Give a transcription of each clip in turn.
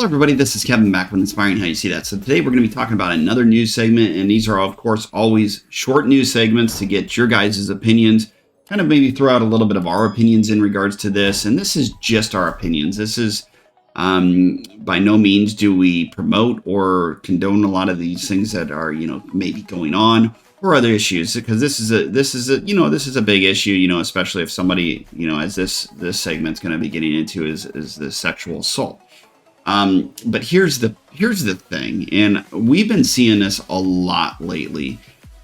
everybody, this is Kevin back with Inspiring How You See That. So today we're going to be talking about another news segment, and these are, of course, always short news segments to get your guys' opinions, kind of maybe throw out a little bit of our opinions in regards to this. And this is just our opinions. This is by no means do we promote or condone a lot of these things that are, maybe going on or other issues, because this is a big issue, especially if somebody, as this segment's going to be getting into is the sexual assault. But here's the thing, and we've been seeing this a lot lately.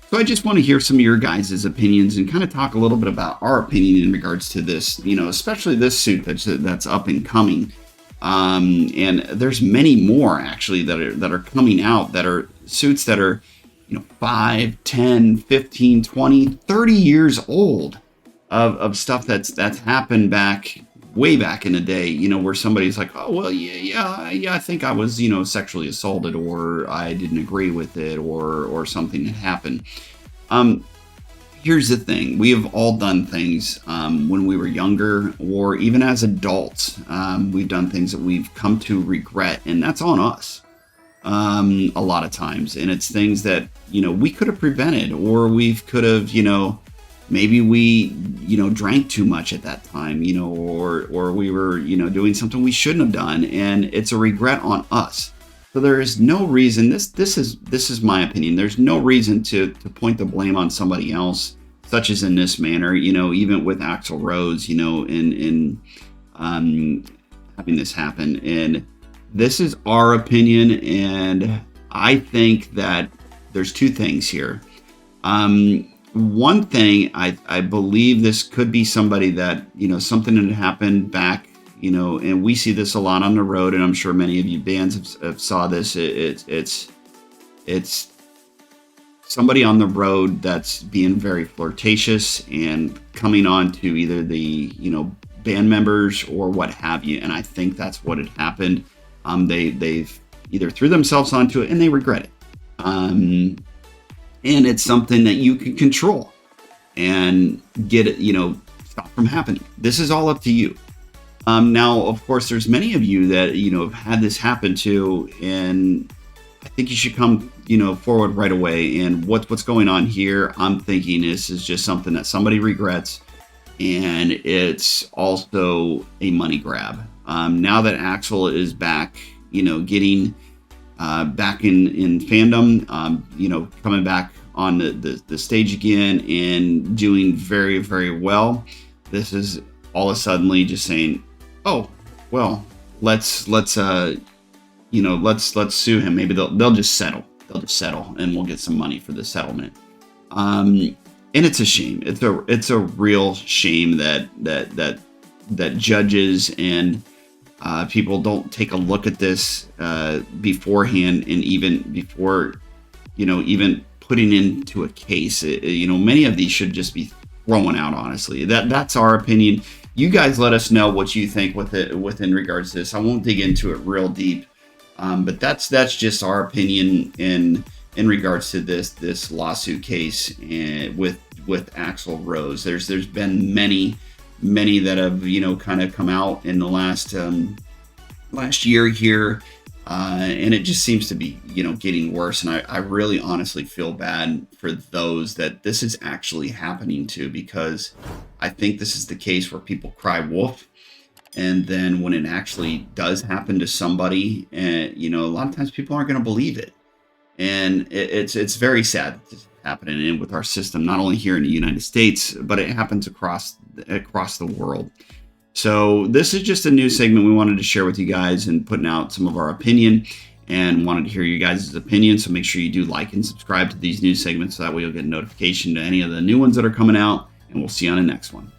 So I just want to hear some of your guys' opinions and kind of talk a little bit about our opinion in regards to this, especially this suit that's up and coming. And there's many more actually that are coming out that are suits that are, 5, 10, 15, 20, 30 years old of stuff that's happened way back in the day, where somebody's like, oh, well, yeah, I think I was, sexually assaulted, or I didn't agree with it, or something had happened. Here's the thing. We have all done things when we were younger, or even as adults. We've done things that we've come to regret, and that's on us a lot of times. And it's things that, we could have prevented, or we could have, maybe we, drank too much at that time, or we were, doing something we shouldn't have done. And it's a regret on us. So there is no reason, this is my opinion. There's no reason to point the blame on somebody else, such as in this manner, even with Axl Rose, in having this happen. And this is our opinion. And I think that there's two things here. One thing, I believe this could be somebody that, something had happened back, and we see this a lot on the road, and I'm sure many of you bands have saw this. It's somebody on the road that's being very flirtatious and coming on to either the, band members or what have you. And I think that's what had happened. They've either threw themselves onto it and they regret it. And it's something that you can control and get it, stop from happening. This is all up to you. Now, of course, there's many of you that, have had this happen to, and I think you should come, forward right away. And what's going on here, I'm thinking this is just something that somebody regrets, and it's also a money grab. Now that Axl is back, getting back in fandom, coming back on the stage again and doing very, very well. This is all of a suddenly just saying, oh, well, let's sue him. Maybe they'll just settle. They'll just settle, and we'll get some money for the settlement. And it's a shame. It's a real shame that judges and people don't take a look at this beforehand, and even before, even putting into a case. Many of these should just be thrown out. Honestly, that's our opinion. You guys let us know what you think within regards to this. I won't dig into it real deep, but that's just our opinion in regards to this lawsuit case and with Axl Rose. There's been many that have kind of come out in the last year here, and it just seems to be getting worse. And I really honestly feel bad for those that this is actually happening to, because I think this is the case where people cry wolf, and then when it actually does happen to somebody, and a lot of times people aren't going to believe it. And it's very sad happening with our system, not only here in the United States, but it happens across the world. So this is just a news segment we wanted to share with you guys, and putting out some of our opinion, and wanted to hear you guys' opinion. So make sure you do like and subscribe to these news segments, so that way you'll get a notification to any of the new ones that are coming out, and we'll see you on the next one.